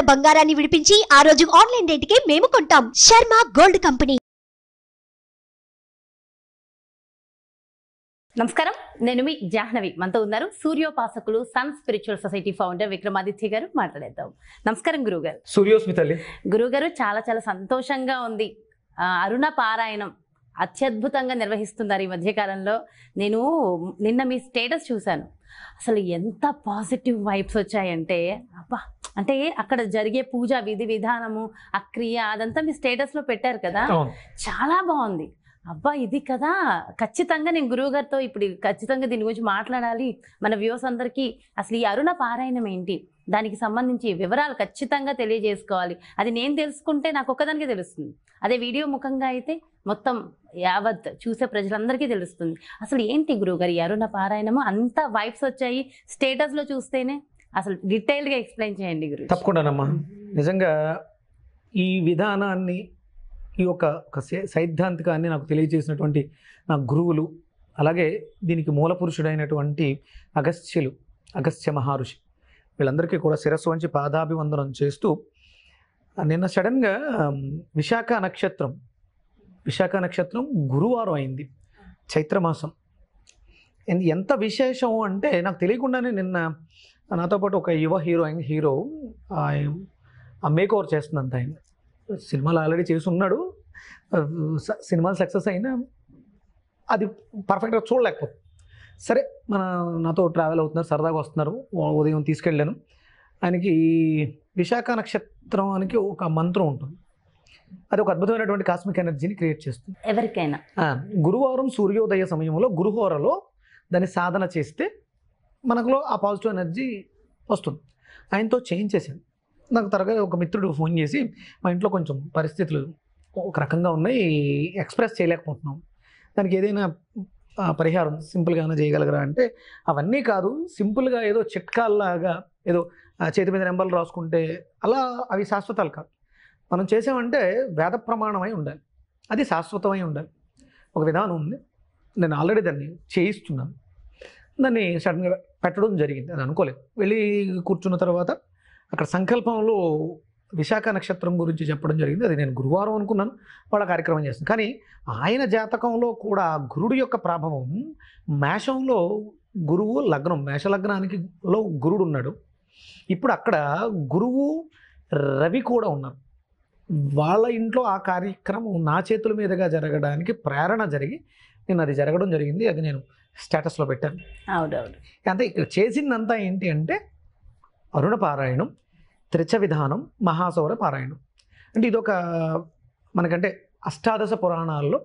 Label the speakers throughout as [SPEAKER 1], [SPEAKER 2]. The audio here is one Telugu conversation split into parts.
[SPEAKER 1] గ్రాముల బంగారాన్ని విడిపించి ఆ రోజు ఆన్లైన్ రేటుకే మేము కొంటాం. Sharma gold company.
[SPEAKER 2] నమస్కారం, నేను మీ జాహ్నవి. మనతో ఉన్నారు సూర్యోపాసకులు sun spiritual society founder Vikramaditya గారు. మాట్లాడేద్దాం. నమస్కారం గురువుగారు.
[SPEAKER 3] సూర్యోస్మితల్లి.
[SPEAKER 2] గురువుగారు, చాలా చాలా సంతోషంగా ఉంది. అరుణ పారాయణం అత్యద్భుతంగా నిర్వహిస్తున్నారు ఈ మధ్యకాలంలో. నేను నిన్న మీ స్టేటస్ చూశాను. అసలు ఎంత పాజిటివ్ వైబ్స్ వచ్చాయంటే, అబ్బా, అంటే అక్కడ జరిగే పూజ విధి విధానము, ఆ క్రియ, అదంతా మీ స్టేటస్లో పెట్టారు కదా, చాలా బాగుంది. అబ్బా, ఇది కదా ఖచ్చితంగా నేను గురువు గారితో ఇప్పుడు ఖచ్చితంగా దీని గురించి మాట్లాడాలి. మన వ్యూవర్స్ అందరికీ అసలు ఈ అరుణ పారాయణం ఏంటి, దానికి సంబంధించి వివరాలు ఖచ్చితంగా తెలియజేసుకోవాలి. అది నేను తెలుసుకుంటే నాకు ఒక్కదానికే తెలుస్తుంది. అదే వీడియో ముఖంగా అయితే మొత్తం యావత్ చూసే ప్రజలందరికీ తెలుస్తుంది. అసలు ఏంటి గురువుగారు ఈ అరుణ పారాయణము? అంత వైబ్స్ వచ్చాయి స్టేటస్లో చూస్తేనే. అసలు డీటెయిల్గా ఎక్స్ప్లెయిన్ చేయండి గురు.
[SPEAKER 3] తప్పకుండానమ్మా. నిజంగా ఈ విధానాన్ని, ఈ ఒక సైద్ధాంతికాన్ని నాకు తెలియజేసినటువంటి నా గురువులు, అలాగే దీనికి మూల పురుషుడైనటువంటి అగస్త్య మహర్షి, వీళ్ళందరికీ కూడా శిరస్సు వంచి పాదాభివందనం చేస్తూ, నిన్న సడన్గా విశాఖ నక్షత్రం గురువారం అయింది, చైత్రమాసం. ఎంత విశేషం అంటే నాకు తెలియకుండానే నిన్న నాతో పాటు ఒక యువ హీరో మేక్ ఓవర్ చేస్తుందంత. ఆయన సినిమాలు ఆల్రెడీ చేసి ఉన్నాడు, సినిమాలు సక్సెస్ అయినా అది పర్ఫెక్ట్గా చూడలేకపోతుంది. సరే, నాతో ట్రావెల్ అవుతున్నారు, సరదాగా వస్తున్నారు. ఉదయం తీసుకెళ్ళాను. ఆయనకి విశాఖ నక్షత్రానికి ఒక మంత్రం ఉంటుంది. అది ఒక అద్భుతమైనటువంటి కాస్మిక్ ఎనర్జీని క్రియేట్ చేస్తుంది
[SPEAKER 2] ఎవరికైనా.
[SPEAKER 3] గురువారం సూర్యోదయ సమయంలో గురుహోరలో దాన్ని సాధన చేస్తే మనకులో ఆ పాజిటివ్ ఎనర్జీ వస్తుంది. ఆయనతో చేయించేసాను. నాకు త్వరగా ఒక మిత్రుడు ఫోన్ చేసి, మా ఇంట్లో కొంచెం పరిస్థితులు ఒక రకంగా ఉన్నాయి, ఎక్స్ప్రెస్ చేయలేకపోతున్నాం, దానికి ఏదైనా పరిహారం సింపుల్గానే చేయగలగరా అంటే, అవన్నీ కాదు, సింపుల్గా ఏదో చిట్కాల్లాగా ఏదో చేతి మీద నెంబర్లు రాసుకుంటే అలా అవి శాశ్వతాలు కాదు. మనం చేసామంటే వేద ప్రమాణమై ఉండాలి, అది శాశ్వతమై ఉండాలి. ఒక విధానం ఉంది, నేను ఆల్రెడీ దాన్ని చేయిస్తున్నాను. దాన్ని సడన్గా పెట్టడం జరిగింది, అది అనుకోలేదు. వెళ్ళి కూర్చున్న తర్వాత అక్కడ సంకల్పంలో విశాఖ నక్షత్రం గురించి చెప్పడం జరిగింది. అది నేను గురువారం అనుకున్నాను, వాళ్ళ కార్యక్రమం చేస్తాను. కానీ ఆయన జాతకంలో కూడా గురుడు యొక్క ప్రభావం, మేషంలో గురువు లగ్నం, మేషలగ్నానికి లో గురుడు ఉన్నాడు. ఇప్పుడు అక్కడ గురువు రవి కూడా ఉన్నారు. వాళ్ళ ఇంట్లో ఆ కార్యక్రమం నా చేతుల మీదుగా జరగడానికి ప్రేరణ జరిగి నేను అది జరగడం జరిగింది. అది నేను స్టేటస్లో పెట్టాను.
[SPEAKER 2] అవునవును.
[SPEAKER 3] అంటే ఇక్కడ చేసిందంతా ఏంటి అంటే అరుణ పారాయణం, త్రిచ విధానం, మహాసౌర పారాయణం. అంటే ఇదొక మనకంటే అష్టాదశ పురాణాలు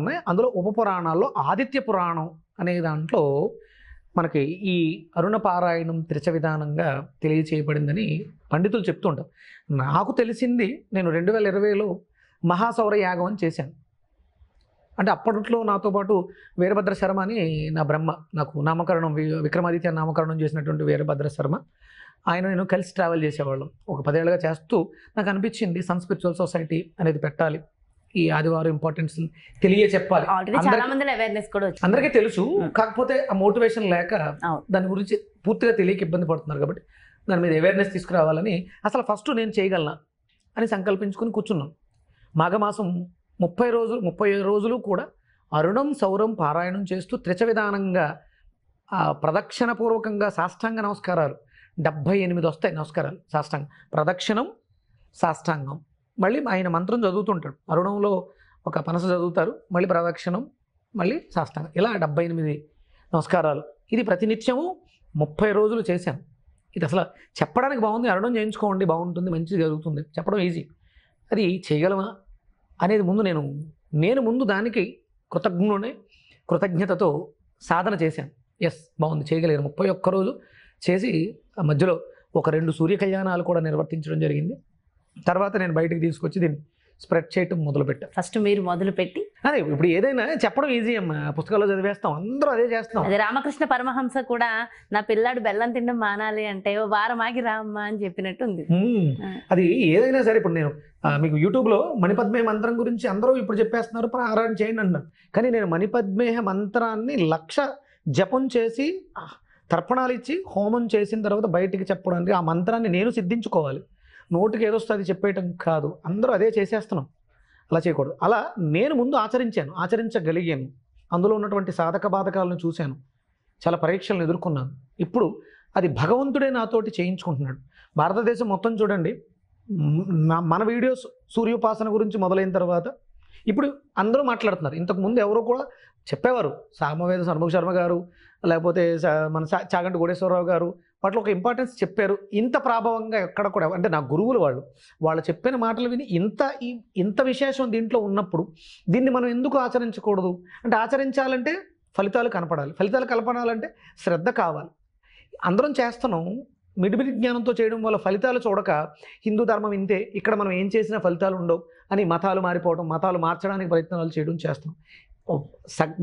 [SPEAKER 3] ఉన్నాయి. అందులో ఉపపురాణాల్లో ఆదిత్య పురాణం అనే దాంట్లో మనకి ఈ అరుణ పారాయణం త్రిచ విధానంగా తెలియచేయబడిందని పండితులు చెప్తూ ఉంటారు. నాకు తెలిసింది, నేను 2020లో మహాసౌర యాగం అని చేశాను. అంటే అప్పట్లో నాతో పాటు వీరభద్ర శర్మ అని నా బ్రహ్మ, నాకు నామకరణం, విక్రమాదిత్య నామకరణం చేసినటువంటి వీరభద్ర శర్మ, ఆయన నేను కలిసి ట్రావెల్ చేసేవాళ్ళం. ఒక 10 ఏళ్ళుగా చేస్తూ నాకు అనిపించింది సన్ స్పిరిచువల్ సొసైటీ అనేది పెట్టాలి, ఈ ఆదివారం ఇంపార్టెన్స్ తెలియచెప్పాలి. అందరికీ తెలుసు, కాకపోతే ఆ మోటివేషన్ లేక దాని గురించి పూర్తిగా తెలియక ఇబ్బంది పడుతున్నారు. కాబట్టి దాని మీద అవేర్నెస్ తీసుకురావాలని అసలు ఫస్ట్ నేను చేయగలనా అని సంకల్పించుకుని కూర్చున్నాం. మాఘమాసం 30 రోజులు కూడా అరుణం సౌరం పారాయణం చేస్తూ త్రిచ విధానంగా ప్రదక్షిణపూర్వకంగా సాష్టాంగ నమస్కారాలు 78 వస్తాయి. నమస్కారాలు సాష్టాంగం, ప్రదక్షిణం, సాష్టాంగం, మళ్ళీ ఆయన మంత్రం చదువుతుంటాడు. అరుణంలో ఒక పనస చదువుతారు, మళ్ళీ ప్రదక్షిణం, మళ్ళీ సాష్టాంగం, ఇలా 78 నమస్కారాలు. ఇది ప్రతినిత్యము 30 రోజులు చేశాను. ఇది అసలు చెప్పడానికి బాగుంది, అరుణం చేయించుకోండి బాగుంటుంది, మంచిది జరుగుతుంది, చెప్పడం ఈజీ. అది చేయగలమా అనేది నేను ముందు దానికి కృతజ్ఞతతో సాధన చేశాను. ఎస్, బాగుంది, చేయగలిగాను. 31 రోజు చేసి మధ్యలో ఒక 2 సూర్య కళ్యాణాలు కూడా నిర్వర్తించడం జరిగింది. తర్వాత నేను బయటకు తీసుకొచ్చి దీన్ని స్ప్రెడ్ చేయటం మొదలుపెట్టాను.
[SPEAKER 2] ఫస్ట్ మీరు మొదలుపెట్టి,
[SPEAKER 3] అదే ఇప్పుడు ఏదైనా చెప్పడం ఈజీ అమ్మా, పుస్తకాల్లో చదివేస్తాం, అందరూ అదే చేస్తాం.
[SPEAKER 2] అదే రామకృష్ణ పరమహంస కూడా నా పిల్లాడు బెల్లం తినడం మానాలి అంటే వారం ఆగి రామ్మా అని చెప్పినట్టు ఉంది.
[SPEAKER 3] అది ఏదైనా సరే, ఇప్పుడు నేను మీకు యూట్యూబ్లో మణిపద్మేహ మంత్రం గురించి అందరూ ఇప్పుడు చెప్పేస్తున్నారు, పారాయణ చేయండి అంటున్నారు. కానీ నేను మణిపద్మేహ మంత్రాన్ని 1,00,000 జపం చేసి తర్పణాలు ఇచ్చి హోమం చేసిన తర్వాత బయటికి చెప్పడానికి ఆ మంత్రాన్ని నేను సిద్ధించుకోవాలి. నోటికి ఏదొస్తుంది చెప్పేయటం కాదు. అందరూ అదే చేసేస్తున్నాం. అలా చేయకూడదు. అలా నేను ముందు ఆచరించగలిగాను. అందులో ఉన్నటువంటి సాధక బాధకాలను చూశాను, చాలా పరీక్షలను ఎదుర్కొన్నాను. ఇప్పుడు అది భగవంతుడే నాతోటి చేయించుకుంటున్నాడు. భారతదేశం మొత్తం చూడండి, మన వీడియోస్ సూర్యోపాసన గురించి మొదలైన తర్వాత ఇప్పుడు అందరూ మాట్లాడుతున్నారు. ఇంతకుముందు ఎవరో కూడా చెప్పేవారు, సామవేద షణ్ముఖ శర్మ గారు, లేకపోతే మన చాగంటి కోటేశ్వరరావు గారు, వాటిలో ఒక ఇంపార్టెన్స్ చెప్పారు. ఇంత ప్రభావంగా ఎక్కడ కూడా, అంటే నా గురువులు వాళ్ళు చెప్పిన మాటలు విని ఇంత విశేషం దీంట్లో ఉన్నప్పుడు దీన్ని మనం ఎందుకు ఆచరించకూడదు? అంటే ఆచరించాలంటే ఫలితాలు కనపడాలి. ఫలితాలు కనపడాలంటే శ్రద్ధ కావాలి. అందరం చేస్తున్నాం, మిడిమిడి జ్ఞానంతో చేయడం వల్ల ఫలితాలు చూడక హిందూ ధర్మం ఇంతే, ఇక్కడ మనం ఏం చేసినా ఫలితాలు ఉండవు అని మతాలు మారిపోవడం, మతాలు మార్చడానికి ప్రయత్నాలు చేస్తున్నాం.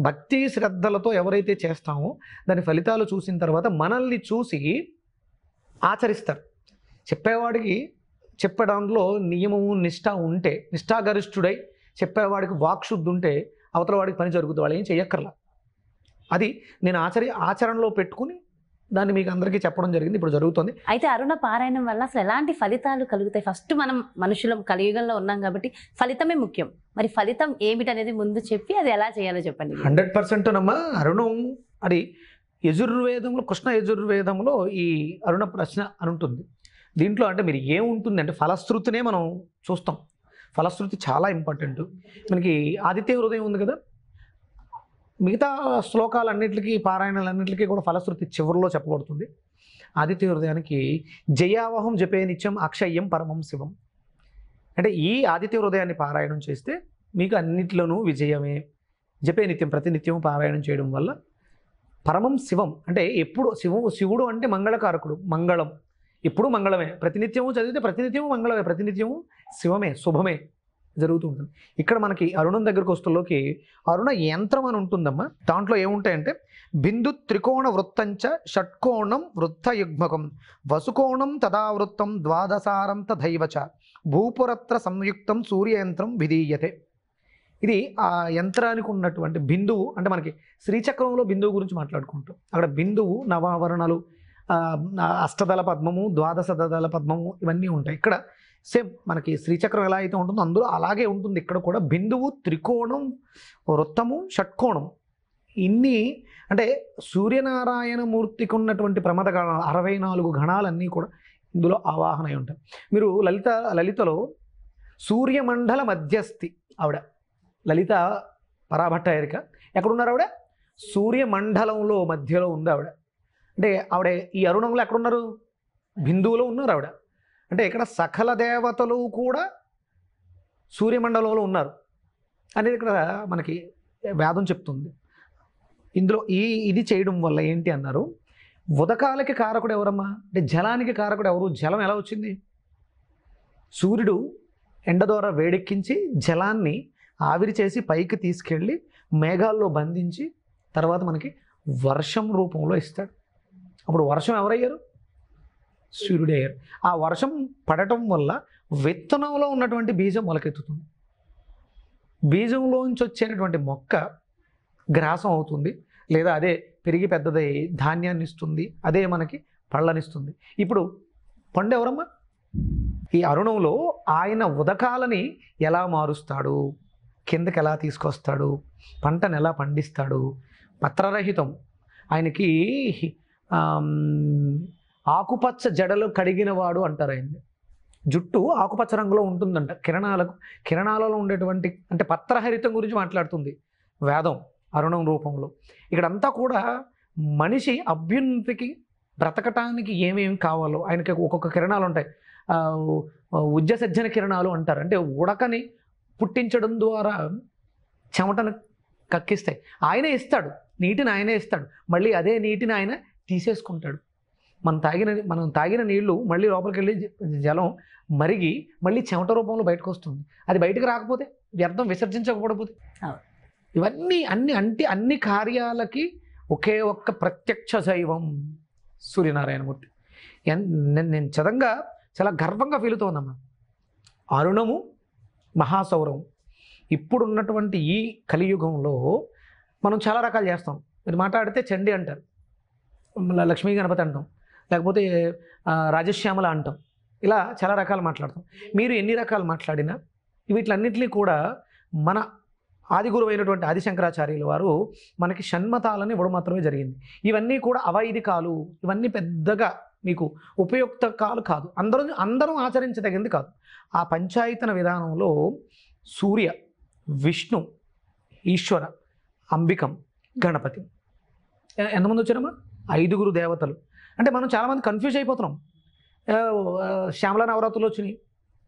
[SPEAKER 3] భక్తి శ్రద్ధలతో ఎవరైతే చేస్తామో దాని ఫలితాలు చూసిన తర్వాత మనల్ని చూసి ఆచరిస్తారు. చెప్పేవాడికి చెప్పడంలో నియమము నిష్ఠ ఉంటే, నిష్ఠాగరిష్ఠుడై చెప్పేవాడికి వాక్శుద్ధి ఉంటే అవతల వాడికి పని జరుగుతుంది. వాళ్ళు ఏం చెయ్యక్కర్లా. అది నేను ఆచరణలో పెట్టుకుని దాన్ని మీకు అందరికీ చెప్పడం జరిగింది, ఇప్పుడు జరుగుతుంది.
[SPEAKER 2] అయితే అరుణ పారాయణం వల్ల అసలు ఎలాంటి ఫలితాలు కలుగుతాయి? ఫస్ట్ మనం మనుషులం, కలియుగంలో ఉన్నాం కాబట్టి ఫలితమే ముఖ్యం. మరి ఫలితం ఏమిటనేది ముందు చెప్పి అది ఎలా చేయాలో చెప్పండి.
[SPEAKER 3] 100% నమ్మా. అరుణం అది యజుర్వేదంలో, కృష్ణ యజుర్వేదంలో ఈ అరుణ ప్రశ్న అని ఉంటుంది. దీంట్లో అంటే మీరు ఏముంటుంది అంటే ఫలశ్రుతినే మనం చూస్తాం. ఫలశ్రుతి చాలా ఇంపార్టెంట్. మనకి ఆదిత్య హృదయం ఉంది కదా, మిగతా శ్లోకాలన్నింటికి, పారాయణలన్నింటికి కూడా ఫలశ్రుతి చివరిలో చెప్పబడుతుంది. ఆదిత్య హృదయానికి జయావహం జపే నిత్యం అక్షయ్యం పరమం శివం. అంటే ఈ ఆదిత్య హృదయాన్ని పారాయణం చేస్తే మీకు అన్నిట్లోనూ విజయమే. జపే నిత్యం, ప్రతినిత్యం పారాయణం చేయడం వల్ల పరమం శివం అంటే ఎప్పుడు శివుడు అంటే మంగళకారకుడు, మంగళం ఎప్పుడు మంగళమే. ప్రతినిత్యము చదివితే ప్రతినిత్యము మంగళమే, ప్రతినిత్యము శివమే, శుభమే జరుగుతూ ఉంటుంది. ఇక్కడ మనకి అరుణం దగ్గరకు వస్తుల్లోకి అరుణ యంత్రం అని ఉంటుందమ్మా. దాంట్లో ఏముంటాయంటే బిందు త్రికోణ వృత్తంచ షట్కోణం వృత్తయుగ్మకం వసుకోణం తదావృత్తం ద్వాదసారం తథైవచ భూపురత్ర సంయుక్తం సూర్యయంత్రం విధీయతే. ఇది ఆ యంత్రానికి ఉన్నటువంటి బిందువు. అంటే మనకి శ్రీచక్రంలో బిందువు గురించి మాట్లాడుకుంటాం. అక్కడ బిందువు, నవావరణలు, అష్టదళ పద్మము, ద్వాదశ దళ పద్మము ఇవన్నీ ఉంటాయి. ఇక్కడ సేమ్ మనకి శ్రీచక్రం ఎలా అయితే ఉంటుందో అందులో అలాగే ఉంటుంది. ఇక్కడ కూడా బిందువు, త్రికోణం, వృత్తము, షట్కోణం, ఇన్ని అంటే సూర్యనారాయణ మూర్తికి ఉన్నటువంటి ప్రమద గణాలు 64 గణాలన్నీ కూడా ఇందులో ఆవాహనై ఉంటాయి. మీరు లలితలో సూర్యమండల మధ్యస్థి ఆవిడ లలిత పరాభట్టాయరిక. ఎక్కడున్నారు ఆవిడ? సూర్యమండలంలో మధ్యలో ఉంది ఆవిడ. అంటే ఆవిడ ఈ అరుణంలో ఎక్కడున్నారు? బిందువులో ఉన్నారు ఆవిడ. అంటే ఇక్కడ సకల దేవతలు కూడా సూర్యమండలంలో ఉన్నారు అనేది ఇక్కడ మనకి వేదం చెప్తుంది. ఇందులో ఇది చేయడం వల్ల ఏంటి అన్నారు, ఉదకాలకి కారకుడు ఎవరమ్మా అంటే జలానికి కారకుడు ఎవరు? జలం ఎలా వచ్చింది? సూర్యుడు ఎండ ద్వారా వేడెక్కించి జలాన్ని ఆవిరి చేసి పైకి తీసుకెళ్ళి మేఘాల్లో బంధించి తర్వాత మనకి వర్షం రూపంలో ఇస్తాడు. అప్పుడు వర్షం ఎవరయ్యారు? సూర్యుడే అయ్యారు. ఆ వర్షం పడటం వల్ల విత్తనంలో ఉన్నటువంటి బీజం మొలకెత్తుతుంది. బీజంలోంచి వచ్చేటటువంటి మొక్క గ్రాసం అవుతుంది, లేదా అదే పెరిగి పెద్దదై ధాన్యాన్ని ఇస్తుంది, అదే మనకి పళ్ళనిస్తుంది. ఇప్పుడు పండు ఎవరమ్మా? ఈ అరుణంలో ఆయన ఉదకాలని ఎలా మారుస్తాడు, కిందకి ఎలా తీసుకొస్తాడు, పంటను ఎలా పండిస్తాడు. పత్రరహితం, ఆయనకి ఆకుపచ్చ జడలు కడిగిన వాడు అంటారు. ఆయన్ని జుట్టు ఆకుపచ్చ రంగులో ఉంటుందంట. కిరణాలలో ఉండేటువంటి అంటే పత్రహరితం గురించి మాట్లాడుతుంది వేదం అరుణం రూపంలో. ఇక్కడంతా కూడా మనిషి అభ్యున్నతికి, బ్రతకటానికి ఏమేమి కావాలో ఆయనకి ఒక్కొక్క కిరణాలు ఉంటాయి. ఉజ్జసజ్జన కిరణాలు అంటారు. అంటే ఉడకని పుట్టించడం ద్వారా చెమటను కక్కిస్తాయి. ఆయనే ఇస్తాడు, నీటిని ఆయనే ఇస్తాడు, మళ్ళీ అదే నీటిని ఆయన తీసేసుకుంటాడు. మనం తాగిన నీళ్లు మళ్ళీ లోపలికి వెళ్ళి జలం మరిగి మళ్ళీ చెమట రూపంలో బయటకు వస్తుంది. అది బయటకు రాకపోతే, వ్యర్థం విసర్జించకపోతే, ఇవన్నీ అన్ని కార్యాలకి ఒకే ఒక్క ప్రత్యక్ష దైవం సూర్యనారాయణమూర్తి. నేను చాలా గర్వంగా ఫీల్ అవుతానమ్మా. అరుణము, మహాసౌరము. ఇప్పుడున్నటువంటి ఈ కలియుగంలో మనం చాలా రకాలు చేస్తాం. మీరు మాట్లాడితే చండి అంటారు, లక్ష్మీ గణపతి అంటాం, లేకపోతే రాజశ్యామల అంటాం, ఇలా చాలా రకాలు మాట్లాడతాం. మీరు ఎన్ని రకాలు మాట్లాడినా వీటిలన్నింటినీ కూడా మన ఆది గురువైనటువంటి ఆదిశంకరాచార్యుల వారు మనకి షణ్మతాలని ఇవ్వడం మాత్రమే జరిగింది. ఇవన్నీ కూడా అవైదికాలు, ఇవన్నీ పెద్దగా మీకు ఉపయుక్తకాలు కాదు, అందరూ ఆచరించదగింది కాదు. ఆ పంచాయతన విధానంలో సూర్య, విష్ణు, ఈశ్వర, అంబికం, గణపతి ఎంతమంది వచ్చారమ్మా? 5 దేవతలు. అంటే మనం చాలామంది కన్ఫ్యూజ్ అయిపోతున్నాం. శ్యామల నవరాత్రులు వచ్చినాయి,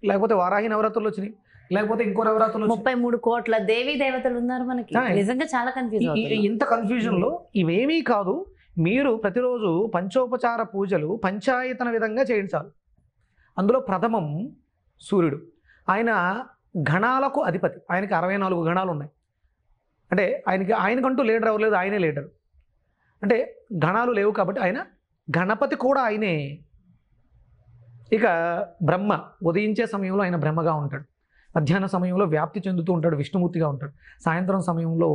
[SPEAKER 3] లేకపోతే వారాహి నవరాత్రులు వచ్చినాయి, లేకపోతే ఇంకో నవరాత్రులు
[SPEAKER 2] 33 కోట్ల దేవీ దేవతలు ఉన్నారు మనకి. నిజంగా చాలా కన్ఫ్యూజ్.
[SPEAKER 3] ఇంత కన్ఫ్యూజన్లో ఇవేమీ కాదు. మీరు ప్రతిరోజు పంచోపచార పూజలు పంచాయతన విధంగా చేయించాలి. అందులో ప్రథమం సూర్యుడు. ఆయన గణాలకు అధిపతి. ఆయనకి 64 గణాలు ఉన్నాయి. అంటే ఆయనకంటూ లీడర్ ఎవరు లేదు, ఆయనే లీడర్. అంటే గణాలు లేవు కాబట్టి ఆయన గణపతి కూడా ఆయనే. ఇక బ్రహ్మ ఉదయించే సమయంలో ఆయన బ్రహ్మగా ఉంటాడు, మధ్యాహ్న సమయంలో వ్యాప్తి చెందుతూ ఉంటాడు, విష్ణుమూర్తిగా ఉంటాడు, సాయంత్రం సమయంలో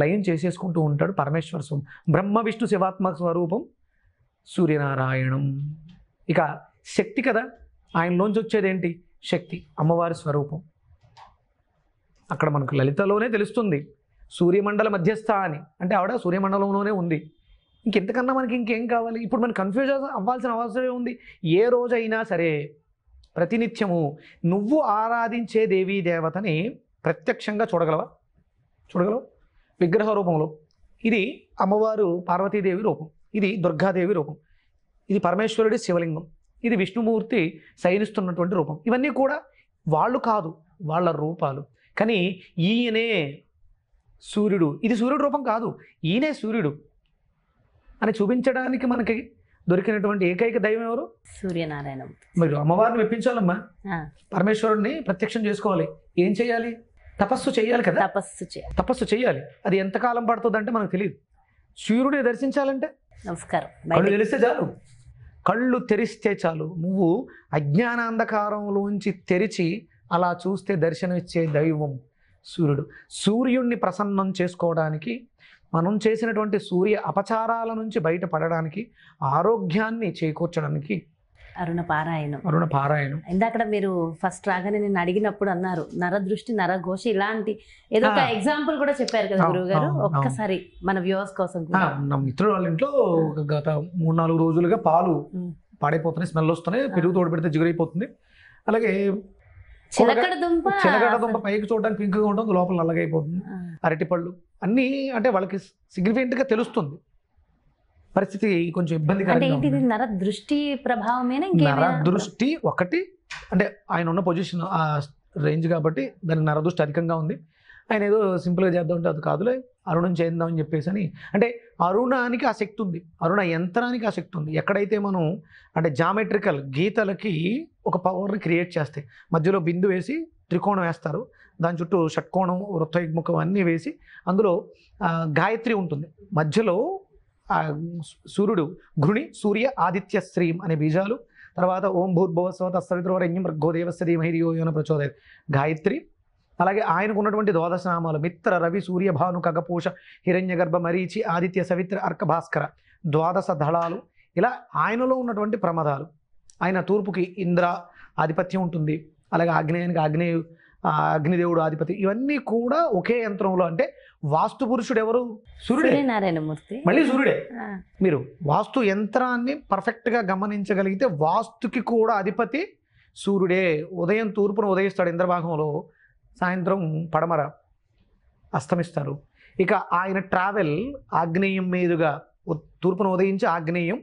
[SPEAKER 3] లయం చేసేసుకుంటూ ఉంటాడు, పరమేశ్వర స్వరూపం. బ్రహ్మ విష్ణు శివాత్మక స్వరూపం సూర్యనారాయణం. ఇక శక్తి కదా, ఆయనలోంచి వచ్చేదేంటి? శక్తి, అమ్మవారి స్వరూపం. అక్కడ మనకు లలితలోనే తెలుస్తుంది సూర్యమండల మధ్యస్థ అని. అంటే ఆవిడ సూర్యమండలంలోనే ఉంది. ఇంకెంతకన్నా మనకి ఇంకేం కావాలి? ఇప్పుడు మనకి కన్ఫ్యూజ్ అవ్వాల్సిన అవసరం ఉంది. ఏ రోజైనా సరే ప్రతినిత్యము నువ్వు ఆరాధించే దేవీ దేవతని ప్రత్యక్షంగా చూడగలవా? విగ్రహ రూపంలో. ఇది అమ్మవారు పార్వతీదేవి రూపం, ఇది దుర్గాదేవి రూపం, ఇది పరమేశ్వరుడి శివలింగం, ఇది విష్ణుమూర్తి శయనిస్తున్నటువంటి రూపం. ఇవన్నీ కూడా వాళ్ళు కాదు, వాళ్ళ రూపాలు. కానీ ఈయనే సూర్యుడు, ఇది సూర్యుడు రూపం కాదు, ఈయనే సూర్యుడు అని చూపించడానికి మనకి దొరికినటువంటి ఏకైక దైవం ఎవరు?
[SPEAKER 2] సూర్యనారాయణ.
[SPEAKER 3] మీరు అమ్మవారిని మెప్పించాలమ్మా, పరమేశ్వరుడిని ప్రత్యక్షం చేసుకోవాలి. ఏం చేయాలి? తపస్సు చేయాలి కదా. తపస్సు చేయాలి. అది ఎంతకాలం పడుతుంది అంటే మనకు తెలియదు. సూర్యుడిని దర్శించాలంటే
[SPEAKER 2] నమస్కారం,
[SPEAKER 3] కళ్ళు తెలిస్తే చాలు, కళ్ళు తెరిస్తే చాలు. నువ్వు అజ్ఞానాంధకారంలోంచి తెరిచి అలా చూస్తే దర్శనమిచ్చే దైవం సూర్యుడు. సూర్యుడిని ప్రసన్నం చేసుకోవడానికి, మనం చేసినటువంటి సూర్య అపచారాల నుంచి బయటపడడానికి, ఆరోగ్యాన్ని చేకూర్చడానికి
[SPEAKER 2] అరుణ
[SPEAKER 3] పారాయణం.
[SPEAKER 2] ఇందాక మీరు ఫస్ట్ రాగానే నేను అడిగినప్పుడు అన్నారు నరదృష్టి, నరఘోష, ఇలాంటి ఏదో ఒక ఎగ్జాంపుల్ కూడా చెప్పారు కదా గురువు గారు. ఒక్కసారి మన వ్యూవర్స్ కోసం.
[SPEAKER 3] నా మిత్రుడు వాళ్ళ ఇంట్లో గత 3-4 రోజులుగా పాలు పాడైపోతున్నాయి, స్మెల్ వస్తున్నాయి, పెరుగు తోడు పెడితే జిగురైపోతుంది. అలాగే
[SPEAKER 2] చిలకడ
[SPEAKER 3] దుంప పైకి చూడడానికి పింక్గా ఉంటుంది, లోపల నల్లగా అయిపోతుంది. అరటిపళ్ళు అన్నీ అంటే వాళ్ళకి సిగ్నిఫికెంట్గా తెలుస్తుంది. పరిస్థితి కొంచెం ఇబ్బందికరంగా.
[SPEAKER 2] నరదృష్టి ప్రభావమేనా?
[SPEAKER 3] నరదృష్టి ఒకటి అంటే ఆయన ఉన్న పొజిషన్ ఆ రేంజ్ కాబట్టి దానికి నరదృష్టి అధికంగా ఉంది. ఆయన ఏదో సింపుల్గా చేద్దాం అంటే అది కాదులే, అరుణం చేద్దామని చెప్పేసి అని. అంటే అరుణానికి ఆ శక్తి ఉంది, అరుణ యంత్రానికి ఆ శక్తి ఉంది. ఎక్కడైతే మనం అంటే జామెట్రికల్ గీతలకి ఒక పవర్ని క్రియేట్ చేస్తాయి, మధ్యలో బిందు వేసి త్రికోణం వేస్తారు, దాని చుట్టూ షట్కోణం, వృత్తయుగ్ముఖం అన్నీ వేసి అందులో గాయత్రి ఉంటుంది, మధ్యలో సూర్యుడు ఘృణి, సూర్య, ఆదిత్య, శ్రీం అనే బీజాలు, తర్వాత ఓం భూర్భువస్వ తత్సవితుర్వరేణ్యం భర్గో దేవస్య ధీమహి ధియో యో నః ప్రచోదయాత్ గాయత్రి. అలాగే ఆయనకు ఉన్నటువంటి ద్వాదశ నామాలు మిత్ర, రవి, సూర్య, భాను, ఖగపోష, హిరణ్య గర్భ, మరీచి, ఆదిత్య, సవిత్ర, అర్క, భాస్కర, ద్వాదశ దళాలు. ఇలా ఆయనలో ఉన్నటువంటి ప్రమాదాలు. ఆయన తూర్పుకి ఇంద్ర ఆధిపత్యం ఉంటుంది, అలాగే ఆగ్నేయానికి అగ్నిదేవుడు ఆధిపతి. ఇవన్నీ కూడా ఒకే యంత్రంలో. అంటే వాస్తు పురుషుడు ఎవరు? సూర్యుడే,
[SPEAKER 2] నారాయణమూర్తి,
[SPEAKER 3] మళ్ళీ సూర్యుడే. మీరు వాస్తు యంత్రాన్ని పర్ఫెక్ట్గా గమనించగలిగితే వాస్తుకి కూడా అధిపతి సూర్యుడే. ఉదయం తూర్పును ఉదయిస్తాడు ఇంద్రభాగంలో, సాయంత్రం పడమర అస్తమిస్తారు. ఇక ఆయన ట్రావెల్ ఆగ్నేయం మీదుగా, తూర్పును ఉదయించి ఆగ్నేయం,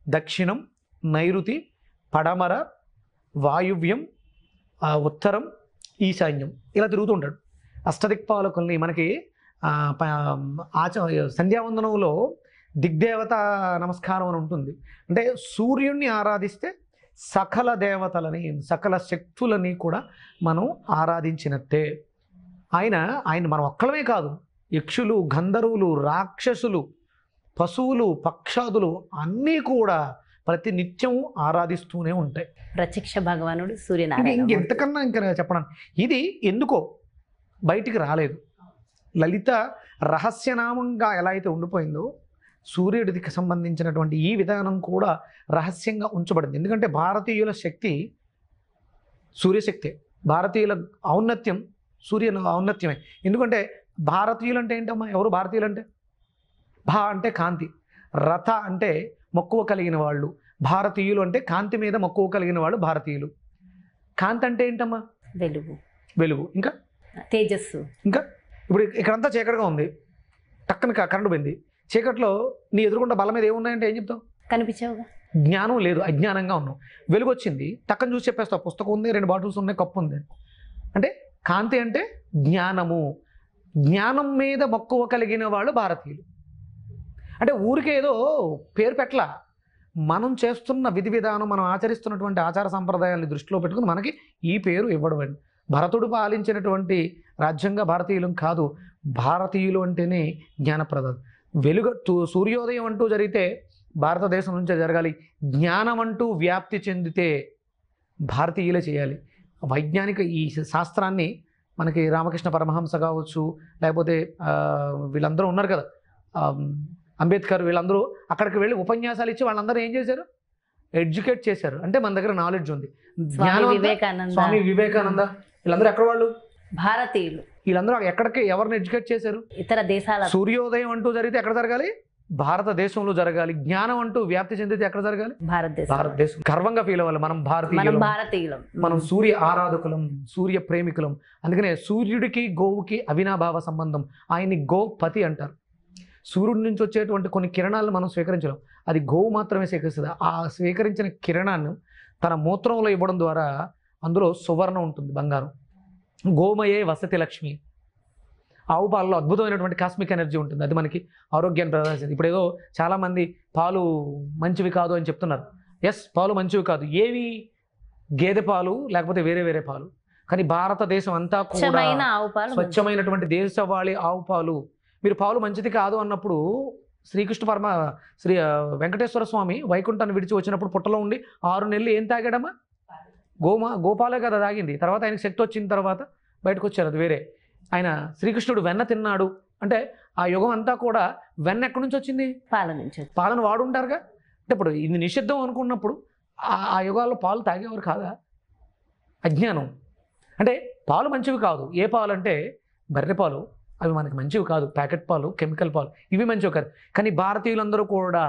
[SPEAKER 3] దక్షిణం, నైరుతి, పడమర, వాయువ్యం, ఉత్తరం, ఈశాన్యం ఇలా తిరుగుతూ ఉంటాడు. అష్టదిక్పాలకుల్ని మనకి సంధ్యావందనంలో దిగ్దేవత నమస్కారం అని ఉంటుంది. అంటే సూర్యుడిని ఆరాధిస్తే సకల దేవతలని, సకల శక్తులని కూడా మనం ఆరాధించినట్టే. ఆయన మనం ఒక్కలమే కాదు, యక్షులు, గంధర్వులు, రాక్షసులు, పశువులు, పక్షాదులు అన్నీ కూడా ప్రతి నిత్యం ఆరాధిస్తూనే ఉంటాయి.
[SPEAKER 2] ప్రత్యక్ష భగవానుడు సూర్యనారాయణ.
[SPEAKER 3] ఇంకెంతకన్నా ఇంకా చెప్పడం, ఇది ఎందుకో బయటికి రాలేదు. లలిత రహస్యనామంగా ఎలా అయితే ఉండిపోయిందో, సూర్యుడికి సంబంధించినటువంటి ఈ విధానం కూడా రహస్యంగా ఉంచబడింది. ఎందుకంటే భారతీయుల శక్తి సూర్యశక్తే, భారతీయుల ఔన్నత్యం సూర్యుని ఔన్నత్యమే. ఎందుకంటే భారతీయులు అంటే ఏంటమ్మా? ఎవరు భారతీయులు అంటే? భా అంటే కాంతి, రథ అంటే మక్కువ కలిగిన వాళ్ళు. భారతీయులు అంటే కాంతి మీద మక్కువ కలిగిన వాళ్ళు భారతీయులు. కాంతి అంటే ఏంటమ్మా?
[SPEAKER 2] వెలుగు,
[SPEAKER 3] వెలుగు. ఇంకా
[SPEAKER 2] తేజస్సు.
[SPEAKER 3] ఇంకా ఇప్పుడు ఇక్కడంతా చీకటిగా ఉంది, టక్కన కరెంటు పోయింది, చీకట్లో నీ ఎదురుకుండా బల్ల మీద ఏమున్నాయంటే ఏం చెప్తావు?
[SPEAKER 2] కనిపించావుగా.
[SPEAKER 3] జ్ఞానం లేదు, అజ్ఞానంగా ఉన్నావు. వెలుగు వచ్చింది, టక్కన చూసి చెప్పేస్తావు, పుస్తకం ఉంది, 2 బాటిల్స్ ఉన్నాయి, కప్పు ఉంది. అంటే కాంతి అంటే జ్ఞానము. జ్ఞానం మీద మక్కువ కలిగిన వాళ్ళు భారతీయులు. అంటే ఊరికే ఏదో పేరు పెట్టలా, మనం చేస్తున్న విధి విధానం, మనం ఆచరిస్తున్నటువంటి ఆచార సంప్రదాయాన్ని దృష్టిలో పెట్టుకుని మనకి ఈ పేరు ఇవ్వడం. భరతుడు పాలించినటువంటి రాజ్యంగా భారతీయులం కాదు. భారతీయులు అంటేనే జ్ఞానప్రదాలు. వెలుగు సూర్యోదయం అంటూ జరిగితే భారతదేశం నుంచే జరగాలి. జ్ఞానం అంటూ వ్యాప్తి చెందితే భారతీయులే చేయాలి. వైజ్ఞానిక ఈ శాస్త్రాన్ని మనకి రామకృష్ణ పరమహంస కావచ్చు, లేకపోతే వీళ్ళందరూ ఉన్నారు కదా, అంబేద్కర్, వీళ్ళందరూ అక్కడికి వెళ్ళి ఉపన్యాసాలు ఇచ్చి వాళ్ళందరూ ఏం చేశారు? ఎడ్యుకేట్ చేశారు. అంటే మన దగ్గర నాలెడ్జ్ ఉంది. స్వామి వివేకానంద వీళ్ళందరూ ఎక్కడ వాళ్ళు?
[SPEAKER 2] భారతీయులు.
[SPEAKER 3] వీళ్ళందరూ ఎక్కడికి ఎవరిని ఎడ్యుకేట్ చేశారు?
[SPEAKER 2] ఇతర దేశాల.
[SPEAKER 3] సూర్యోదయం అంటూ జరిగితే ఎక్కడ జరగాలి? భారతదేశంలో జరగాలి. జ్ఞానం అంటూ వ్యాప్తి చెందితే ఎక్కడ జరగాలి? భారతదేశం. గర్వంగా ఫీల్ అవ్వాలి, మనం భారతీయులం, మనం సూర్య ఆరాధకులం, సూర్య ప్రేమికులం. అందుకనే సూర్యుడికి గోవుకి అవినాభావ సంబంధం. ఆయన్ని గోపతి అంటారు. సూర్యుడి నుంచి వచ్చేటువంటి కొన్ని కిరణాలను మనం స్వీకరించలేం, అది గోవు మాత్రమే స్వీకరిస్తుంది. ఆ స్వీకరించిన కిరణాన్ని తన మూత్రంలో ఇవ్వడం ద్వారా అందులో సువర్ణం ఉంటుంది, బంగారం. గోమయే వసతి లక్ష్మి. ఆవు పాలలో అద్భుతమైనటువంటి కాస్మిక్ ఎనర్జీ ఉంటుంది, అది మనకి ఆరోగ్యాన్ని ప్రదర్శిస్తుంది. ఇప్పుడు ఏదో చాలామంది పాలు మంచివి కాదు అని చెప్తున్నారు. ఎస్, పాలు మంచివి కాదు. ఏవి? గేదె పాలు, లేకపోతే వేరే వేరే పాలు. కానీ భారతదేశం అంతా కూడా స్వచ్ఛమైనటువంటి దేశవాళీ ఆవు పాలు. మీరు పాలు మంచిది కాదు అన్నప్పుడు శ్రీ వెంకటేశ్వర స్వామి వైకుంఠాన్ని విడిచి వచ్చినప్పుడు పుట్టలో ఉండి 6 నెలలు ఏం తాగాడమ్మా? గోపాలే కదా తాగింది. తర్వాత ఆయనకి శక్తి వచ్చిన తర్వాత బయటకు వచ్చారు, అది వేరే. ఆయన శ్రీకృష్ణుడు వెన్న తిన్నాడు అంటే ఆ యుగం అంతా కూడా వెన్న ఎక్కడి నుంచి వచ్చింది?
[SPEAKER 2] పాల నుంచి.
[SPEAKER 3] పాలను వాడుంటారుగా. అంటే ఇప్పుడు ఇది నిషిద్ధం అనుకున్నప్పుడు ఆ యుగాల్లో పాలు తాగేవారు కాదా? అజ్ఞానం. అంటే పాలు మంచివి కాదు. ఏ పాలు అంటే బర్రె పాలు, అవి మనకి మంచివి కాదు. ప్యాకెట్ పాలు, కెమికల్ పాలు, ఇవి మంచివి కాదు. కానీ భారతీయులందరూ కూడా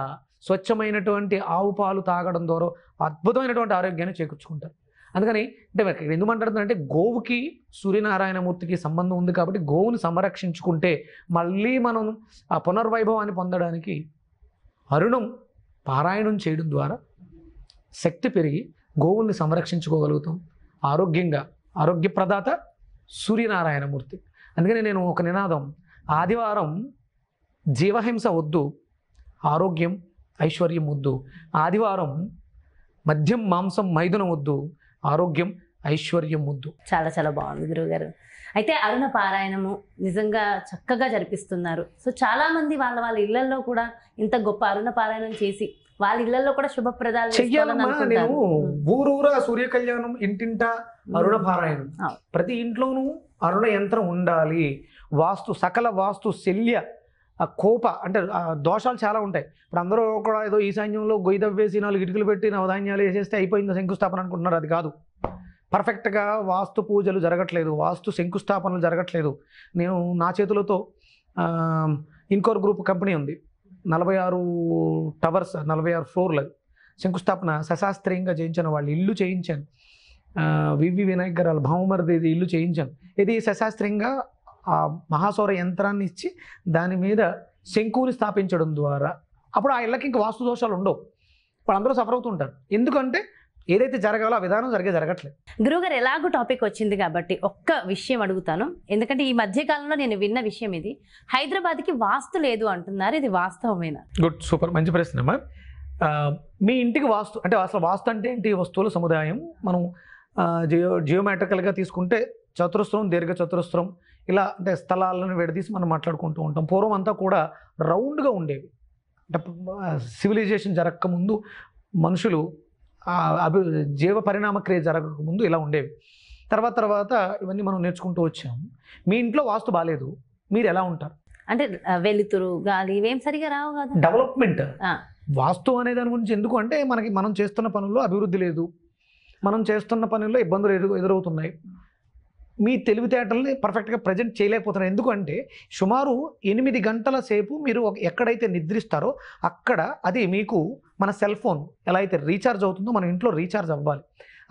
[SPEAKER 3] స్వచ్ఛమైనటువంటి ఆవు పాలు తాగడం ద్వారా అద్భుతమైనటువంటి ఆరోగ్యాన్ని చేకూర్చుకుంటారు. అందుకని అంటే ఎందుకు మాట్లాడుతుందంటే గోవుకి సూర్యనారాయణమూర్తికి సంబంధం ఉంది కాబట్టి గోవుని సంరక్షించుకుంటే మళ్ళీ మనం ఆ పునర్వైభవాన్ని పొందడానికి అరుణం పారాయణం చేయడం ద్వారా శక్తి పెరిగి గోవుల్ని సంరక్షించుకోగలుగుతాం. ఆరోగ్యంగా ఆరోగ్యప్రదాత సూర్యనారాయణమూర్తి. అందుకని నేను ఒక నినాదం, ఆదివారం జీవహింస వద్దు, ఆరోగ్యం ఐశ్వర్యం వద్దు. ఆదివారం మద్యం మాంసం మైదునం వద్దు, ఆరోగ్యం ఐశ్వర్యం వద్దు.
[SPEAKER 2] చాలా చాలా బాగుంది గురువుగారు. అయితే అరుణ పారాయణము నిజంగా చక్కగా జరిపిస్తున్నారు. సో చాలా మంది వాళ్ళ ఇళ్లలో కూడా ఇంత గొప్ప అరుణ పారాయణం చేసి వాళ్ళ ఇళ్లలో కూడా శుభప్రదాలు
[SPEAKER 3] చెయ్యాలమ్మా. నేను ఊరూరా సూర్య కళ్యాణం, ఇంటింట అరుణ పారాయణం. ప్రతి ఇంట్లోనూ అరుణ యంత్రం ఉండాలి. వాస్తు సకల వాస్తు శల్య కోప అంటే దోషాలు చాలా ఉంటాయి. ఇప్పుడు అందరూ కూడా ఏదో ఈశాన్యంలో గొయ్యి దవ్వేసి 4 ఇటుకలు పెట్టి నవధాన్యాలు వేసేస్తే అయిపోయింది శంకుస్థాపన అనుకుంటున్నారు. అది కాదు. పర్ఫెక్ట్గా వాస్తు పూజలు జరగట్లేదు, వాస్తు శంకుస్థాపనలు జరగట్లేదు. నేను నా చేతులతో ఇన్కోర్ గ్రూప్ కంపెనీ ఉంది, 46 టవర్స్, 46 ఫ్లోర్లు శంకుస్థాపన సశాస్త్రీయంగా చేయించాను. వాళ్ళు ఇల్లు చేయించాను. వివి వినాయక్ గారు వాళ్ళ భావమరిది ఇల్లు చేయించాను. ఇది సశాస్త్రీయంగా ఆ మహాసౌర యంత్రాన్ని ఇచ్చి దాని మీద శంకుని స్థాపించడం ద్వారా అప్పుడు ఆ ఇళ్ళకి ఇంకా వాస్తు దోషాలు ఉండవు. ఇప్పుడు అందరూ సఫర్ అవుతుంటారు. ఎందుకంటే ఏదైతే జరగాలో ఆ విధానం జరగట్లేదు.
[SPEAKER 2] గురువుగారు ఎలాగో టాపిక్ వచ్చింది కాబట్టి ఒక్క విషయం అడుగుతాను. ఎందుకంటే ఈ మధ్యకాలంలో నేను విన్న విషయం ఇది, హైదరాబాద్కి వాస్తు లేదు అంటున్నారు. ఇది వాస్తవమేనా?
[SPEAKER 3] గుడ్, సూపర్, మంచి ప్రశ్న అమ్మా. మీ ఇంటికి వాస్తు అంటే అసలు వాస్తు అంటే ఏంటి? వస్తువుల సముదాయం. మనం జియోమెట్రికల్గా తీసుకుంటే చతురస్రం, దీర్ఘ చతురస్రం, ఇలా అంటే స్థలాలను విడదీసి మనం మాట్లాడుకుంటూ ఉంటాం. పూర్వం అంతా కూడా రౌండ్గా ఉండేవి. అంటే సివిలైజేషన్ జరగకముందు మనుషులు జీవ పరిణామ క్రియ జరగకముందు ఇలా ఉండేవి. తర్వాత ఇవన్నీ మనం నేర్చుకుంటూ వచ్చాము. మీ ఇంట్లో వాస్తు బాగాలేదు, మీరు ఎలా ఉంటారు?
[SPEAKER 2] అంటే వెలుతురు గాలి ఇవేం సరిగా రావు కదా.
[SPEAKER 3] డెవలప్మెంట్
[SPEAKER 2] ఆ,
[SPEAKER 3] వాస్తు అనే దాని గురించి ఎందుకు అంటే మనం చేస్తున్న పనుల్లో అభివృద్ధి లేదు, మనం చేస్తున్న పనుల్లో ఇబ్బందులు ఎదురవుతున్నాయి, మీ తెలివితేటల్ని పర్ఫెక్ట్గా ప్రజెంట్ చేయలేకపోతున్నారు. ఎందుకంటే సుమారు 8 గంటల సేపు మీరు ఎక్కడైతే నిద్రిస్తారో అక్కడ అది మీకు మన సెల్ ఫోన్ ఎలా అయితే రీఛార్జ్ అవుతుందో మన ఇంట్లో రీఛార్జ్ అవ్వాలి.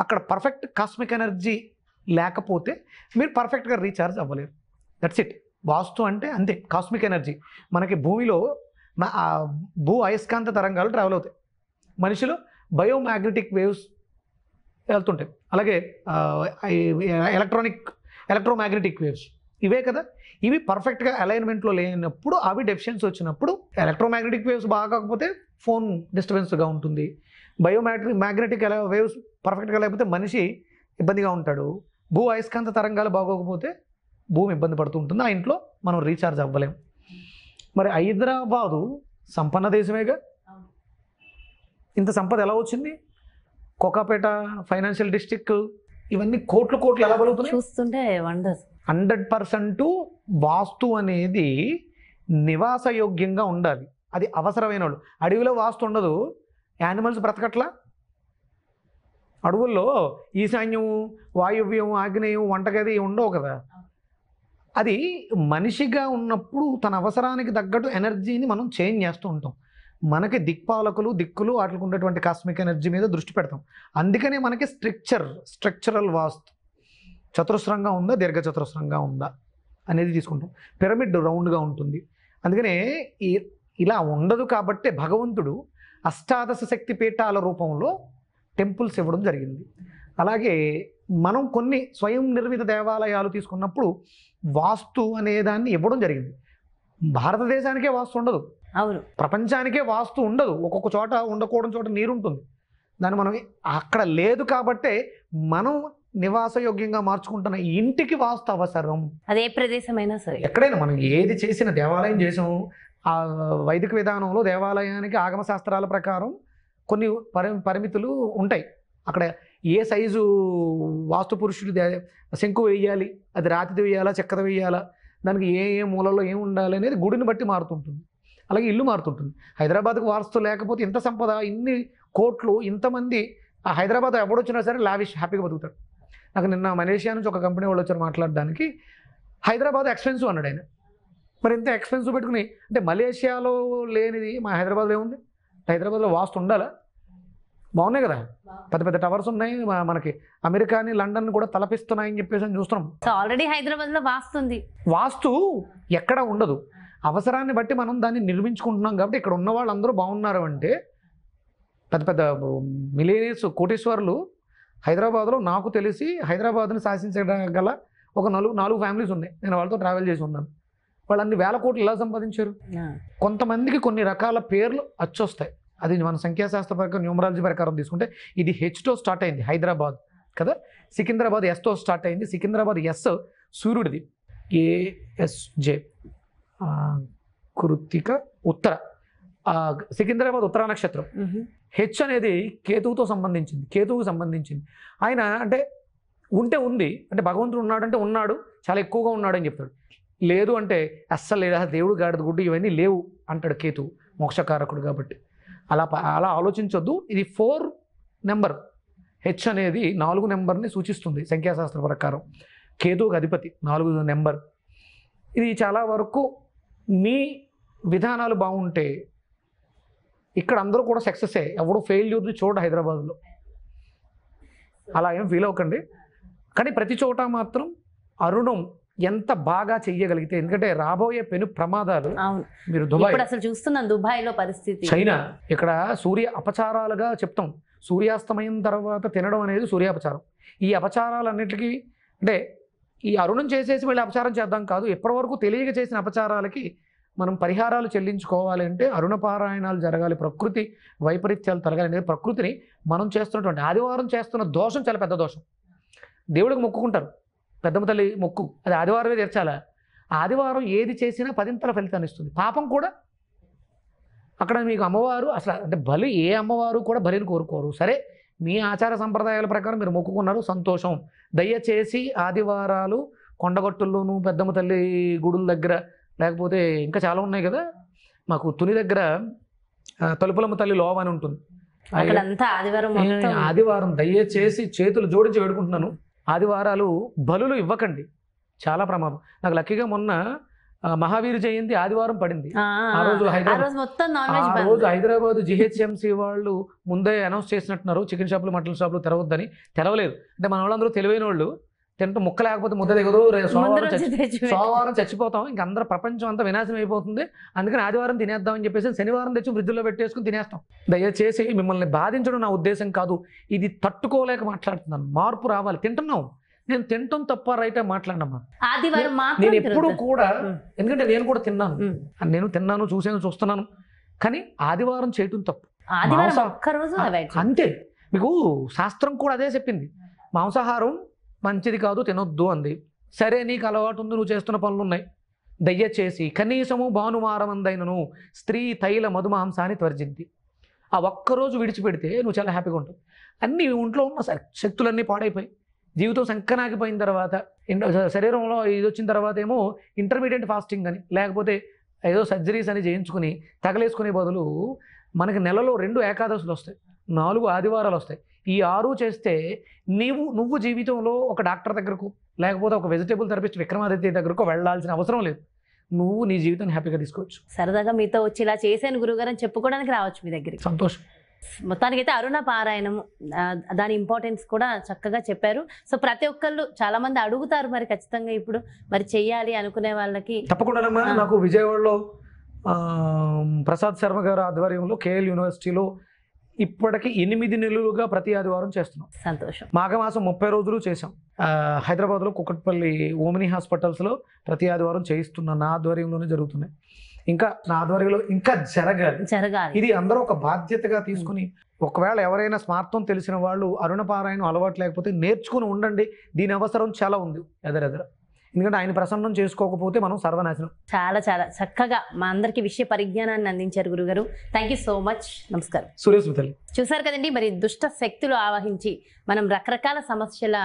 [SPEAKER 3] అక్కడ పర్ఫెక్ట్ కాస్మిక్ ఎనర్జీ లేకపోతే మీరు పర్ఫెక్ట్గా రీఛార్జ్ అవ్వలేరు. That's it. వాస్తు అంటే అంతే, కాస్మిక్ ఎనర్జీ. మనకి భూమిలో భూ అయస్కాంత తరంగాలు ట్రావెల్ అవుతాయి, మనిషిలో బయోమాగ్నెటిక్ వేవ్స్ వెళ్తుంటాయి, అలాగే ఎలక్ట్రోమాగ్నెటిక్ వేవ్స్ ఇవే కదా. ఇవి పర్ఫెక్ట్గా అలైన్మెంట్లో లేనప్పుడు అవి డెఫిషియన్సీ వచ్చినప్పుడు ఎలక్ట్రోమాగ్నెటిక్ వేవ్స్ బాగోకపోతే ఫోన్ డిస్టర్బెన్స్గా ఉంటుంది, మ్యాగ్నెటిక్ వేవ్స్ పర్ఫెక్ట్గా లేకపోతే మనిషి ఇబ్బందిగా ఉంటాడు, భూ అయస్కాంత తరంగాలు బాగోకపోతే భూమి ఇబ్బంది పడుతూ ఉంటుంది, ఆ ఇంట్లో మనం రీఛార్జ్ అవ్వలేం. మరి హైదరాబాదు సంపన్న దేశమేగా, ఇంత సంపద ఎలా వచ్చింది? కోకాపేట ఫైనాన్షియల్ డిస్ట్రిక్ట్ ఇవన్నీ కోట్లు ఎలా బలుగుతున్నాయి
[SPEAKER 2] చూస్తుంటే వండర్స్.
[SPEAKER 3] 100% వాస్తు అనేది నివాసయోగ్యంగా ఉండాలి, అది అవసరమైన వాళ్ళు. అడవిలో వాస్తు ఉండదు, యానిమల్స్ బ్రతకట్లా. అడవుల్లో ఈశాన్యం, వాయువ్యం, ఆగ్నేయం, వంటగది ఉండవు కదా. అది మనిషిగా ఉన్నప్పుడు తన అవసరానికి తగ్గట్టు ఎనర్జీని మనం చేంజ్ చేస్తూ ఉంటాం. మనకి దిక్కులు వాటికి ఉండేటువంటి కాస్మిక్ ఎనర్జీ మీద దృష్టి పెడతాం. అందుకనే మనకి స్ట్రక్చరల్ వాస్తు చతురస్రంగా ఉందా, దీర్ఘచతురస్రంగా ఉందా అనేది తీసుకుంటాం. పిరమిడ్ రౌండ్గా ఉంటుంది. అందుకనే ఇలా ఉండదు కాబట్టి భగవంతుడు అష్టాదశ శక్తి పీఠాల రూపంలో టెంపుల్స్ ఇవ్వడం జరిగింది. అలాగే మనం కొన్ని స్వయం నిర్మిత దేవాలయాలు తీసుకున్నప్పుడు వాస్తు అనే దాన్ని ఇవ్వడం జరిగింది. భారతదేశానికే వాస్తు ఉండదు,
[SPEAKER 2] అవును,
[SPEAKER 3] ప్రపంచానికే వాస్తు ఉండదు. ఒక్కొక్క చోట ఉండకూడని చోట నీరు ఉంటుంది, దాన్ని మనం అక్కడ లేదు కాబట్టే మనం నివాసయోగ్యంగా మార్చుకుంటున్న ఇంటికి వాస్తు అవసరం.
[SPEAKER 2] అదే ప్రదేశమైనా సరే,
[SPEAKER 3] ఎక్కడైనా మనం ఏది చేసిన దేవాలయం చేసాం, ఆ వైదిక విధానంలో దేవాలయానికి ఆగమ శాస్త్రాల ప్రకారం కొన్ని పరిమితులు ఉంటాయి. అక్కడ ఏ సైజు వాస్తు పురుషుడు శంకు వేయాలి, అది రాతిది వేయాలా, చెక్కది వేయాలా, దానికి ఏ మూలలో ఏం ఉండాలి అనేది గుడిని బట్టి మారుతుంటుంది. అలాగే ఇల్లు మారుతుంటుంది. హైదరాబాద్కు వాస్తు లేకపోతే ఇంత సంపద, ఇన్ని కోట్లు, ఇంతమంది ఆ హైదరాబాద్ ఎవడొచ్చినా సరే లావిష్ హ్యాపీగా బతుకుతాడు. నాకు నిన్న మలేషియా నుంచి ఒక కంపెనీ వాళ్ళు వచ్చారు మాట్లాడడానికి. హైదరాబాద్ ఎక్స్పెన్సివ్ అన్నాడు ఆయన. మరి ఇంత ఎక్స్పెన్సివ్ పెట్టుకుని అంటే మలేషియాలో లేనిది మా హైదరాబాద్లో ఏముంది? హైదరాబాద్లో వాస్తు ఉండాలా? బాగున్నాయి కదా, పెద్ద టవర్స్ ఉన్నాయి, మనకి అమెరికాని లండన్ కూడా తలపిస్తున్నాయని చెప్పేసి చూస్తున్నాం.
[SPEAKER 2] సో ఆల్రెడీ హైదరాబాద్లో వాస్తు ఉంది.
[SPEAKER 3] వాస్తు ఎక్కడ ఉండదు, అవసరాన్ని బట్టి మనం దాన్ని నిర్మించుకుంటున్నాం. కాబట్టి ఇక్కడ ఉన్న వాళ్ళందరూ బాగున్నారు అంటే పెద్ద మిలియనీర్స్, కోటీశ్వరులు హైదరాబాద్లో నాకు తెలిసి హైదరాబాద్ని శాసించగల ఒక 4 ఫ్యామిలీస్ ఉన్నాయి. నేను వాళ్ళతో ట్రావెల్ చేసి ఉన్నాను. వాళ్ళు అన్ని వేల కోట్లు ఎలా సంపాదించారు? కొంతమందికి కొన్ని రకాల పేర్లు అచ్చొస్తాయి. అది మన సంఖ్యాశాస్త్ర ప్రకారం, న్యూమరాలజీ ప్రకారం తీసుకుంటే ఇది హెచ్తో స్టార్ట్ అయింది హైదరాబాద్ కదా, సికింద్రాబాద్ ఎస్తో స్టార్ట్ అయింది. సికింద్రాబాద్ ఎస్ సూర్యుడిది, ASJ కృత్తిక ఉత్తర, సికింద్రాబాద్ ఉత్తర నక్షత్రం. హెచ్ అనేది కేతువుతో సంబంధించింది, కేతువుకు సంబంధించింది. ఆయన అంటే ఉంటే ఉంది అంటే భగవంతుడు ఉన్నాడంటే ఉన్నాడు, చాలా ఎక్కువగా ఉన్నాడు అని చెప్తాడు. లేదు అంటే అస్సలు లేదా, దేవుడు గాడిద గుడ్డు ఇవన్నీ లేవు అంటాడు కేతువు, మోక్షకారకుడు కాబట్టి. అలా ఆలోచించొద్దు. ఇది 4 నెంబర్, హెచ్ అనేది 4 నెంబర్ని సూచిస్తుంది సంఖ్యాశాస్త్ర ప్రకారం. కేతువుకు అధిపతి 4 నెంబర్. ఇది చాలా వరకు మీ విధానాలు బాగుంటే ఇక్కడ అందరూ కూడా సక్సెస్ ఎవడు ఫెయిల్యూర్ని చూడ హైదరాబాద్లో. అలా ఏం ఫీల్ అవ్వకండి. కానీ ప్రతి చోట మాత్రం అరుణం ఎంత బాగా చెయ్యగలిగితే, ఎందుకంటే రాబోయే పెను ప్రమాదాలు. మీరు దుబాయ్
[SPEAKER 2] అసలు చూస్తున్నాం, దుబాయ్లో పరిస్థితి,
[SPEAKER 3] చైనా, ఇక్కడ సూర్య అపచారాలుగా చెప్తాం. సూర్యాస్తమయం తర్వాత తినడం అనేది సూర్యాపచారం. ఈ అపచారాలన్నిటికీ అంటే ఈ అరుణం చేసేసి మళ్ళీ అపచారం చేద్దాం కాదు, ఎప్పటివరకు తెలియక చేసిన అపచారాలకి మనం పరిహారాలు చెల్లించుకోవాలి అంటే అరుణ పారాయణాలు జరగాలి, ప్రకృతి వైపరీత్యాలు తరగాలి అనేది. ప్రకృతిని మనం చేస్తున్నటువంటి ఆదివారం చేస్తున్న దోషం చాలా పెద్ద దోషం. దేవుడికి మొక్కుకుంటారు, పెద్దమ్మ తల్లి మొక్కు, అది ఆదివారమే తీర్చాలా. ఆదివారం ఏది చేసినా 10ంతల ఫలితాన్ని ఇస్తుంది. పాపం కూడా అక్కడ మీకు అమ్మవారు అసలు అంటే బలి, ఏ అమ్మవారు కూడా బలిని కోరుకోరు. సరే మీ ఆచార సంప్రదాయాల ప్రకారం మీరు మొక్కుకున్నారు, సంతోషం. దయచేసి ఆదివారాలు కొండగట్టుల్లోనూ పెద్దమ్మ తల్లి గుడుల దగ్గర లేకపోతే ఇంకా చాలా ఉన్నాయి కదా. మాకు తుని దగ్గర తలుపులమ్మ తల్లి లోవ అని ఉంటుంది.
[SPEAKER 2] అక్కడంతా ఆదివారం మొత్తం
[SPEAKER 3] ఆదివారం దయచేసి చేతులు జోడించి వేడుకుంటున్నాను, ఆదివారాలు బలులు ఇవ్వకండి, చాలా ప్రమాదం. నాకు లక్కీగా మొన్న మహావీర్ జయంతి ఆదివారం పడింది. ఆ రోజు హైదరాబాద్ జిహెచ్ఎంసీ వాళ్ళు ముందే అనౌన్స్ చేసినట్టున్నారు, చికెన్ షాపులు మటన్ షాపులు తెరవద్దని. తెరవలేదు అంటే మన వాళ్ళందరూ తెలివైన వాళ్ళు, తింటూ ముక్క లేకపోతే ముద్ద దిగదు, సోమవారం చచ్చిపోతాం, ఇంక అందరూ ప్రపంచం అంతా వినాశనం అయిపోతుంది, అందుకని ఆదివారం తినేద్దామని చెప్పేసి శనివారం తెచ్చి ఫ్రిడ్జ్లో పెట్టేసుకుని తినేస్తాం. దయచేసి మిమ్మల్ని బాధించడం నా ఉద్దేశం కాదు, ఇది తట్టుకోలేక మాట్లాడుతున్నాను. మార్పు రావాలి. తింటున్నాం, నేను తింటాం తప్ప రైట్ మాట్లాడమ్మా. నేను ఎప్పుడు కూడా, ఎందుకంటే నేను కూడా తిన్నాను, నేను తిన్నాను, చూస్తున్నాను, కానీ ఆదివారం చేయటం తప్పు. అంతే, మీకు శాస్త్రం కూడా అదే చెప్పింది, మాంసాహారం మంచిది కాదు, తినొద్దు అంది. సరే నీకు అలవాటు ఉంది, నువ్వు చేస్తున్న పనులు ఉన్నాయి, దయచేసి కనీసము భానువారమందైనను స్త్రీ తైల మధుమాంసాన్ని త్వర్జింది. ఆ ఒక్కరోజు విడిచిపెడితే నువ్వు చాలా హ్యాపీగా ఉంటావు. అన్ని ఒంట్లో ఉన్న శక్తులన్నీ పాడైపోయి జీవితం సంకనాగిపోయిన తర్వాత, శరీరంలో ఇది వచ్చిన తర్వాత ఏమో ఇంటర్మీడియట్ ఫాస్టింగ్ అని, లేకపోతే ఏదో సర్జరీస్ అని చేయించుకుని తగలేసుకునే బదులు మనకి నెలలో 2 ఏకాదశులు వస్తాయి, 4 ఆదివారాలు వస్తాయి. ఈ 6 చేస్తే నువ్వు జీవితంలో ఒక డాక్టర్ దగ్గరకు, లేకపోతే ఒక వెజిటేబుల్ థెరపిస్ట్ విక్రమాదిత్య దగ్గరకు వెళ్ళాల్సిన అవసరం లేదు. నువ్వు నీ జీవితాన్ని హ్యాపీగా తీసుకోవచ్చు.
[SPEAKER 2] సరదాగా మీతో వచ్చి ఇలా చేశాను గురుగారు అని చెప్పుకోవడానికి రావచ్చు మీ దగ్గరికి.
[SPEAKER 3] సంతోషం.
[SPEAKER 2] మొత్తానికైతే అరుణ పారాయణము దాని ఇంపార్టెన్స్ కూడా చక్కగా చెప్పారు. సో ప్రతి ఒక్కళ్ళు చాలా మంది అడుగుతారు, మరి ఖచ్చితంగా ఇప్పుడు మరి చెయ్యాలి అనుకునే వాళ్ళకి
[SPEAKER 3] తప్పకుండా. నాకు విజయవాడలో ప్రసాద్ శర్మ గారి ఆధ్వర్యంలో కేఎల్ యూనివర్సిటీలో ఇప్పటికి 8 నెలలుగా ప్రతి ఆదివారం చేస్తున్నాం.
[SPEAKER 2] సంతోషం.
[SPEAKER 3] మాఘమాసం 30 రోజులు చేసాం. హైదరాబాద్లో కుకట్పల్లి ఓమిని హాస్పిటల్స్లో ప్రతి ఆదివారం చేయిస్తున్నా, నా ఆధ్వర్యంలోనే జరుగుతున్నాయి. ఇంకా నా ఆధ్వర్యంలో ఇంకా జరగాలి. ఇది అందరూ ఒక బాధ్యతగా తీసుకుని, ఒకవేళ ఎవరైనా స్మార్థం తెలిసిన వాళ్ళు అరుణ పారాయణం అలవాటు లేకపోతే నేర్చుకుని ఉండండి. దీని అవసరం చాలా ఉంది ఎదరెదర. ఎందుకంటే ఆయన ప్రసన్నం చేసుకోకపోతే మనం సర్వనాశనం.
[SPEAKER 2] చాలా చాలా చక్కగా మా అందరికి విషయ పరిజ్ఞానాన్ని అందించారు గురుగారు. Thank you so much. నమస్కారం.
[SPEAKER 3] సురేష్.
[SPEAKER 2] చూసారు కదండి, మరి దుష్ట శక్తులు ఆవహించి మనం రకరకాల సమస్యల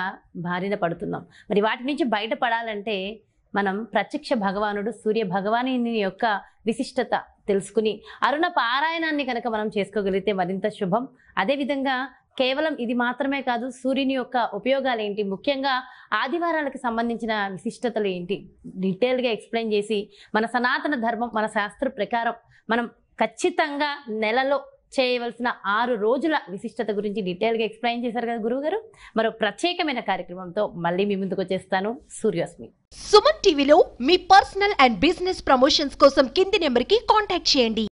[SPEAKER 2] బారిన పడుతున్నాం. మరి వాటి నుంచి బయటపడాలంటే మనం ప్రత్యక్ష భగవానుడు సూర్య భగవాని యొక్క విశిష్టత తెలుసుకుని అరుణ పారాయణాన్ని కనుక మనం చేసుకోగలిగితే మరింత శుభం. అదేవిధంగా కేవలం ఇది మాత్రమే కాదు, సూర్యుని యొక్క ఉపయోగాలు ఏంటి, ముఖ్యంగా ఆదివారాలకు సంబంధించిన విశిష్టతలు ఏంటి డీటెయిల్గా ఎక్స్ప్లెయిన్ చేసి, మన సనాతన ధర్మం, మన శాస్త్ర ప్రకారం మనం ఖచ్చితంగా నెలలో చేయవలసిన 6 రోజుల విశిష్టత గురించి డీటెయిల్గా ఎక్స్ప్లెయిన్ చేశారు కదా గురువుగారు. మరో ప్రత్యేకమైన కార్యక్రమంతో మళ్ళీ మీ ముందుకు వచ్చేస్తాను. సూర్యోస్మి.
[SPEAKER 1] సుమన్ టీవీలో మీ పర్సనల్ అండ్ బిజినెస్ ప్రమోషన్స్ కోసం కింది నెంబర్కి కాంటాక్ట్ చేయండి.